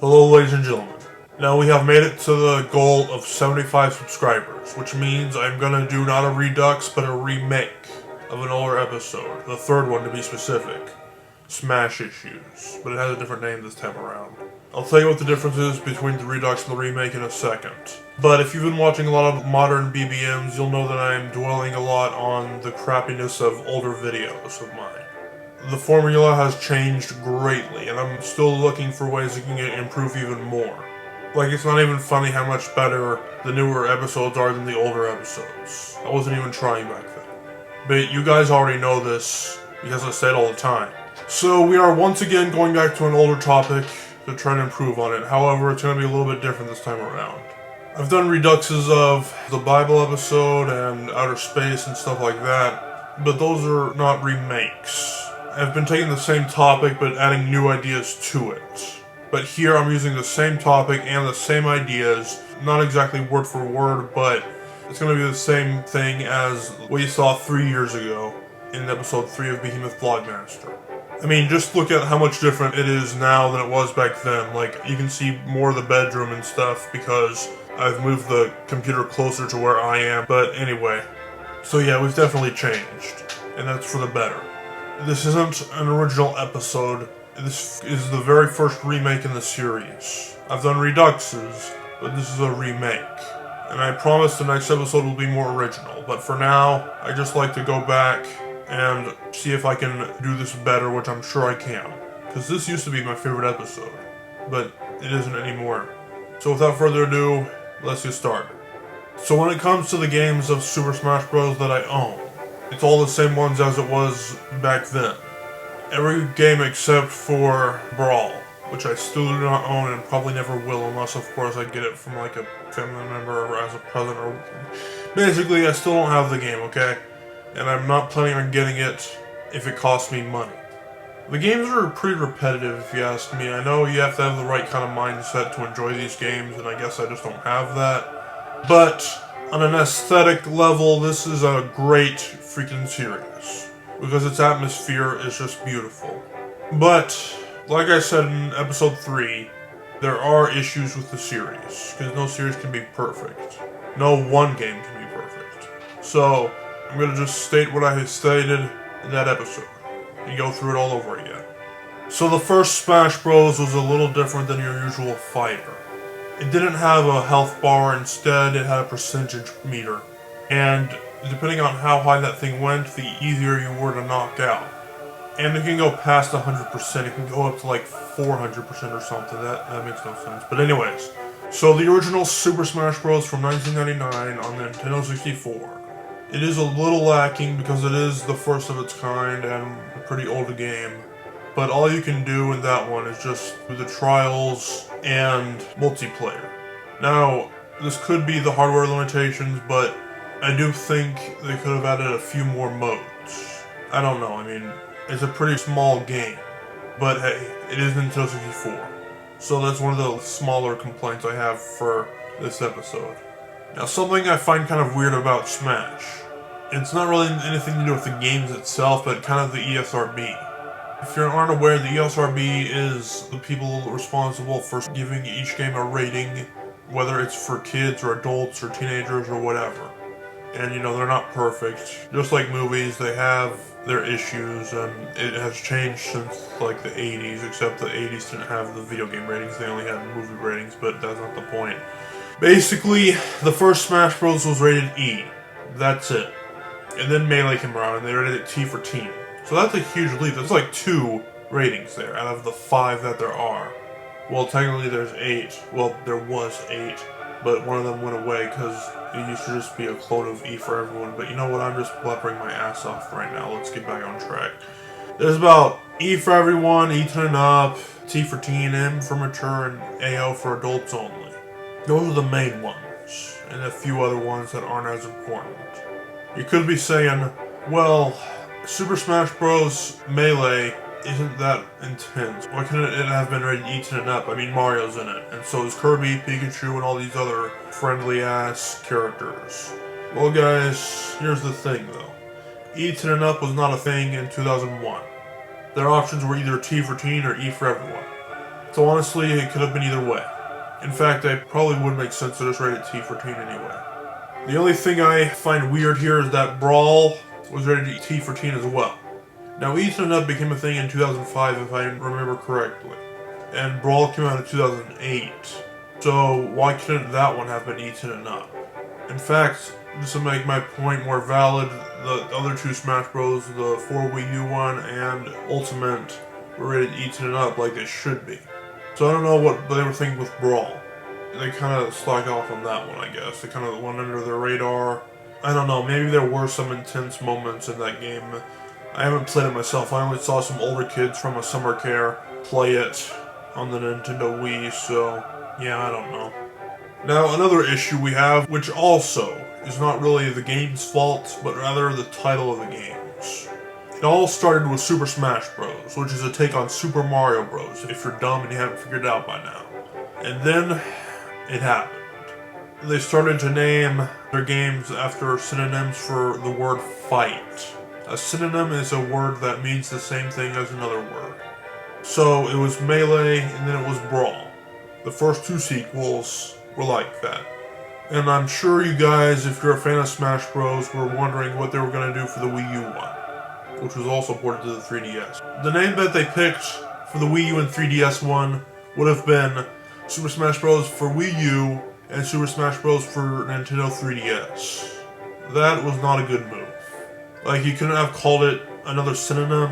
Hello ladies and gentlemen. Now we have made it to the goal of 75 subscribers, which means I'm gonna do not a redux, but a remake of an older episode. The third one to be specific. Smash Issues. But it has a different name this time around. I'll tell you what the difference is between the redux and the remake in a second. But if you've been watching a lot of modern BBMs, you'll know that I'm dwelling a lot on the crappiness of older videos of mine. The formula has changed greatly, and I'm still looking for ways it can improve even more. Like, it's not even funny how much better the newer episodes are than the older episodes. I wasn't even trying back then. But you guys already know this, because I say it all the time. So we are once again going back to an older topic to try and improve on it. However, it's going to be a little bit different this time around. I've done reduxes of the Bible episode and Outer Space and stuff like that, but those are not remakes. I've been taking the same topic but adding new ideas to it. But here I'm using the same topic and the same ideas, not exactly word for word, but it's going to be the same thing as what you saw 3 years ago in episode 3 of Behemoth Blogmaster. I mean, just look at how much different it is now than it was back then. Like, you can see more of the bedroom and stuff because I've moved the computer closer to where I am. But anyway, so yeah, we've definitely changed, and that's for the better. This isn't an original episode. This is the very first remake in the series. I've done reduxes, but this is a remake. And I promise the next episode will be more original. But for now, I just like to go back and see if I can do this better, which I'm sure I can. Because this used to be my favorite episode, but it isn't anymore. So without further ado, let's get started. So when it comes to the games of Super Smash Bros. That I own, it's all the same ones as it was back then. Every game except for Brawl, which I still do not own and probably never will unless of course I get it from like a family member or as a present or... Basically, I still don't have the game, okay? And I'm not planning on getting it if it costs me money. The games are pretty repetitive if you ask me. I know you have to have the right kind of mindset to enjoy these games, and I guess I just don't have that. But on an aesthetic level, this is a great freaking series, because its atmosphere is just beautiful. But, like I said in episode 3, there are issues with the series, because no series can be perfect. No one game can be perfect. So, I'm going to just state what I stated in that episode, and go through it all over again. So the first Smash Bros. Was a little different than your usual fighter. It didn't have a health bar, instead it had a percentage meter. And depending on how high that thing went, the easier you were to knock out. And it can go past 100%, it can go up to like 400% or something, that makes no sense. But anyways, so the original Super Smash Bros. From 1999 on the Nintendo 64. It is a little lacking because it is the first of its kind and a pretty old game. But all you can do in that one is just do the trials and multiplayer. Now, this could be the hardware limitations, but I do think they could have added a few more modes. I don't know, I mean, it's a pretty small game. But hey, it is Nintendo 64. So that's one of the smaller complaints I have for this episode. Now, something I find kind of weird about Smash. It's not really anything to do with the games itself, but kind of the ESRB. If you aren't aware, the ESRB is the people responsible for giving each game a rating, whether it's for kids or adults or teenagers or whatever. And you know, they're not perfect. Just like movies, they have their issues, and it has changed since like the 80s, except the 80s didn't have the video game ratings, they only had movie ratings, but that's not the point. Basically, the first Smash Bros. Was rated E. That's it. And then Melee came around and they rated it T for Teen. So that's a huge leap. That's like 2 ratings there out of the 5 that there are. Well, technically there's 8. Well, there was 8, but one of them went away because it used to just be a clone of E for everyone. But you know what? I'm just blubbering my ass off right now. Let's get back on track. There's about E for everyone, E to and up, T for teen, M for mature, and AO for adults only. Those are the main ones, and a few other ones that aren't as important. You could be saying, well, Super Smash Bros. Melee isn't that intense. Why couldn't it have been rated E and up? I mean, Mario's in it, and so is Kirby, Pikachu, and all these other friendly-ass characters. Well, guys, here's the thing, though. E and up was not a thing in 2001. Their options were either T for teen or E for everyone. So honestly, it could have been either way. In fact, it probably would make sense to just rate it T for teen anyway. The only thing I find weird here is that Brawl was rated T for teen as well. Now, Eaten It Up became a thing in 2005 if I remember correctly, and Brawl came out in 2008, so why couldn't that one have been Eaten It Up? In fact, just to make my point more valid, the other two Smash Bros, the 4 Wii U one and Ultimate, were rated Eaten It Up like they should be. So I don't know what they were thinking with Brawl. They kind of slacked off on that one, I guess. They kind of went under their radar. I don't know, maybe there were some intense moments in that game. I haven't played it myself. I only saw some older kids from a summer care play it on the Nintendo Wii, so yeah, I don't know. Now, another issue we have, which also is not really the game's fault, but rather the title of the games. It all started with Super Smash Bros., which is a take on Super Mario Bros., if you're dumb and you haven't figured it out by now. And then it happened. They started to name their games after synonyms for the word fight. A synonym is a word that means the same thing as another word. So it was Melee and then it was Brawl. The first two sequels were like that. And I'm sure you guys, if you're a fan of Smash Bros., were wondering what they were going to do for the Wii U one, which was also ported to the 3DS. The name that they picked for the Wii U and 3DS one would have been Super Smash Bros. For Wii U and Super Smash Bros. For Nintendo 3DS. That was not a good move. Like, you couldn't have called it another synonym.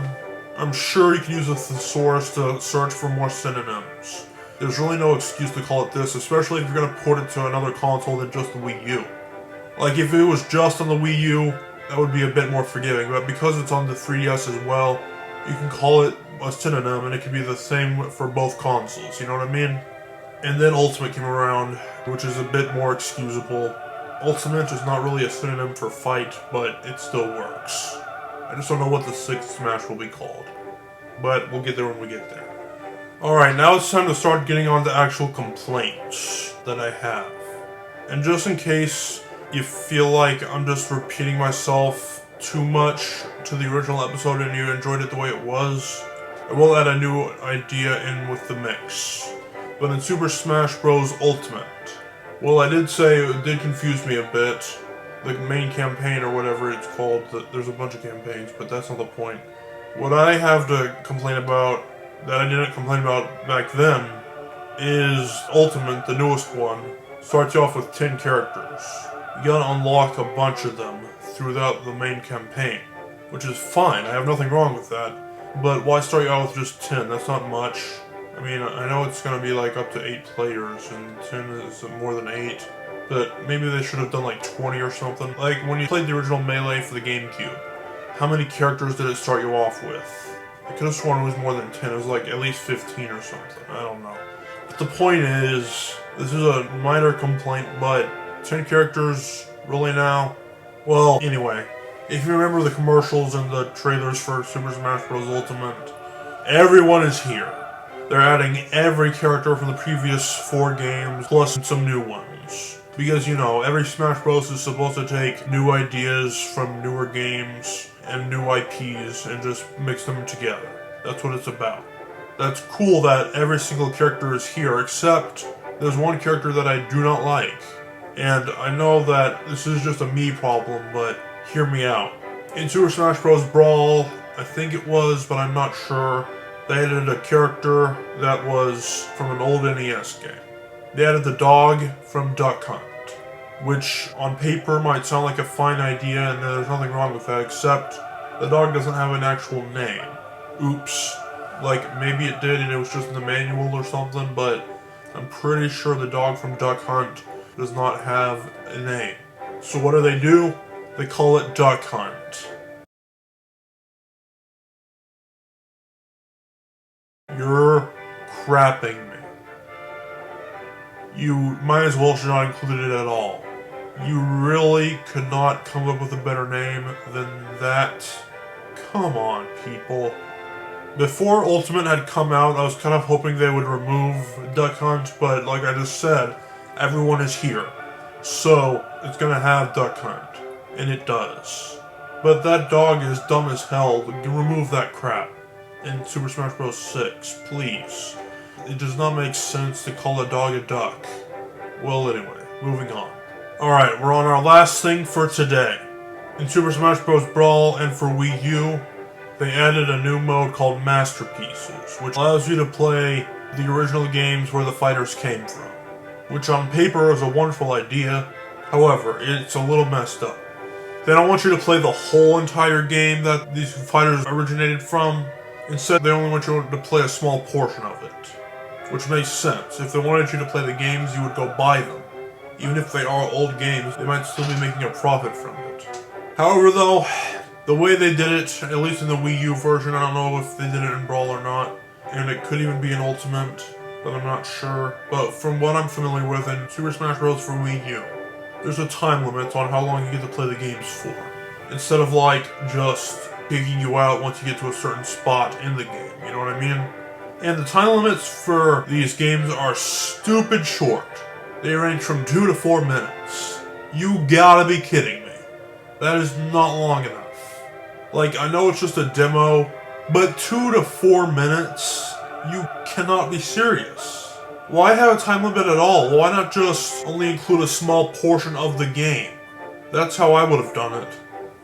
I'm sure you can use a thesaurus to search for more synonyms. There's really no excuse to call it this, especially if you're going to port it to another console than just the Wii U. Like, if it was just on the Wii U, that would be a bit more forgiving, but because it's on the 3DS as well, you can call it a synonym, and it can be the same for both consoles, you know what I mean? And then Ultimate came around, which is a bit more excusable. Ultimate is not really a synonym for fight, but it still works. I just don't know what the 6th Smash will be called. But we'll get there when we get there. Alright, now it's time to start getting on to actual complaints that I have. And just in case you feel like I'm just repeating myself too much to the original episode and you enjoyed it the way it was, I will add a new idea in with the mix. But in Super Smash Bros. Ultimate, well, I did say it did confuse me a bit. The main campaign, or whatever it's called, there's a bunch of campaigns, but that's not the point. What I have to complain about, that I didn't complain about back then, is Ultimate, the newest one, starts you off with 10 characters. You gotta unlock a bunch of them throughout the main campaign, which is fine, I have nothing wrong with that. But why start you out with just 10? That's not much. I mean, I know it's gonna be like up to 8 players, and 10 is more than 8, but maybe they should have done like 20 or something. Like, when you played the original Melee for the GameCube, how many characters did it start you off with? I could have sworn it was more than 10, it was like at least 15 or something, I don't know. But the point is, this is a minor complaint, but 10 characters, really now? Well, anyway, if you remember the commercials and the trailers for Super Smash Bros. Ultimate, everyone is here. They're adding every character from the previous 4 games, plus some new ones. Because, you know, every Smash Bros. Is supposed to take new ideas from newer games and new IPs and just mix them together. That's what it's about. That's cool that every single character is here, except there's one character that I do not like. And I know that this is just a me problem, but hear me out. In Super Smash Bros. Brawl, I think it was, but I'm not sure, they added a character that was from an old NES game. They added the dog from Duck Hunt, which on paper might sound like a fine idea and there's nothing wrong with that, except the dog doesn't have an actual name. Oops. Like, maybe it did and it was just in the manual or something, but I'm pretty sure the dog from Duck Hunt does not have a name. So what do? They call it Duck Hunt. You're crapping me. You might as well should not include it at all. You really could not come up with a better name than that? Come on, people. Before Ultimate had come out, I was kind of hoping they would remove Duck Hunt, but like I just said, everyone is here. So, it's gonna have Duck Hunt. And it does. But that dog is dumb as hell. Remove that crap. In Super Smash Bros. 6, please. It does not make sense to call a dog a duck. Well, anyway, moving on. Alright, we're on our last thing for today. In Super Smash Bros. Brawl and for Wii U, they added a new mode called Masterpieces, which allows you to play the original games where the fighters came from. Which on paper is a wonderful idea, however, it's a little messed up. They don't want you to play the whole entire game that these fighters originated from. Instead, they only want you to play a small portion of it. Which makes sense. If they wanted you to play the games, you would go buy them. Even if they are old games, they might still be making a profit from it. However though, the way they did it, at least in the Wii U version, I don't know if they did it in Brawl or not, and it could even be an Ultimate, but I'm not sure. But from what I'm familiar with in Super Smash Bros. For Wii U, there's a time limit on how long you get to play the games for. Instead of like, just kicking you out once you get to a certain spot in the game, you know what I mean? And the time limits for these games are stupid short. They range from 2 to 4 minutes. You gotta be kidding me. That is not long enough. Like, I know it's just a demo, but 2 to 4 minutes? You cannot be serious. Why have a time limit at all? Why not just only include a small portion of the game? That's how I would have done it.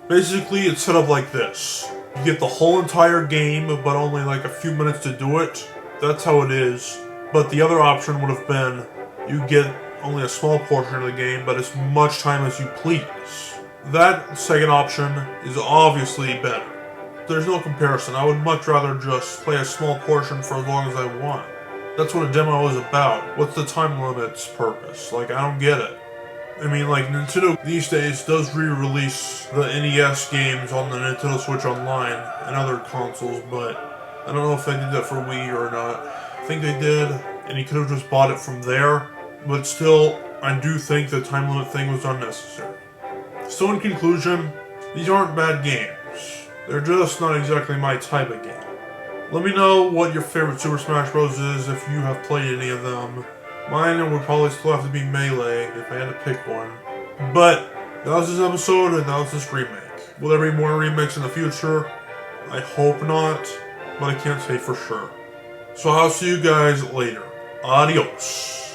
Basically, it's set up like this. You get the whole entire game, but only like a few minutes to do it. That's how it is. But the other option would have been, you get only a small portion of the game, but as much time as you please. That second option is obviously better. There's no comparison. I would much rather just play a small portion for as long as I want. That's what a demo is about. What's the time limit's purpose? Like, I don't get it. I mean, like, Nintendo these days does re-release the NES games on the Nintendo Switch Online and other consoles, but I don't know if they did that for Wii or not. I think they did, and you could have just bought it from there, but still, I do think the time limit thing was unnecessary. So in conclusion, these aren't bad games. They're just not exactly my type of game. Let me know what your favorite Super Smash Bros. Is if you have played any of them. Mine would probably still have to be Melee if I had to pick one. But that was this episode and that was this remake. Will there be more remakes in the future? I hope not, but I can't say for sure. So I'll see you guys later. Adios.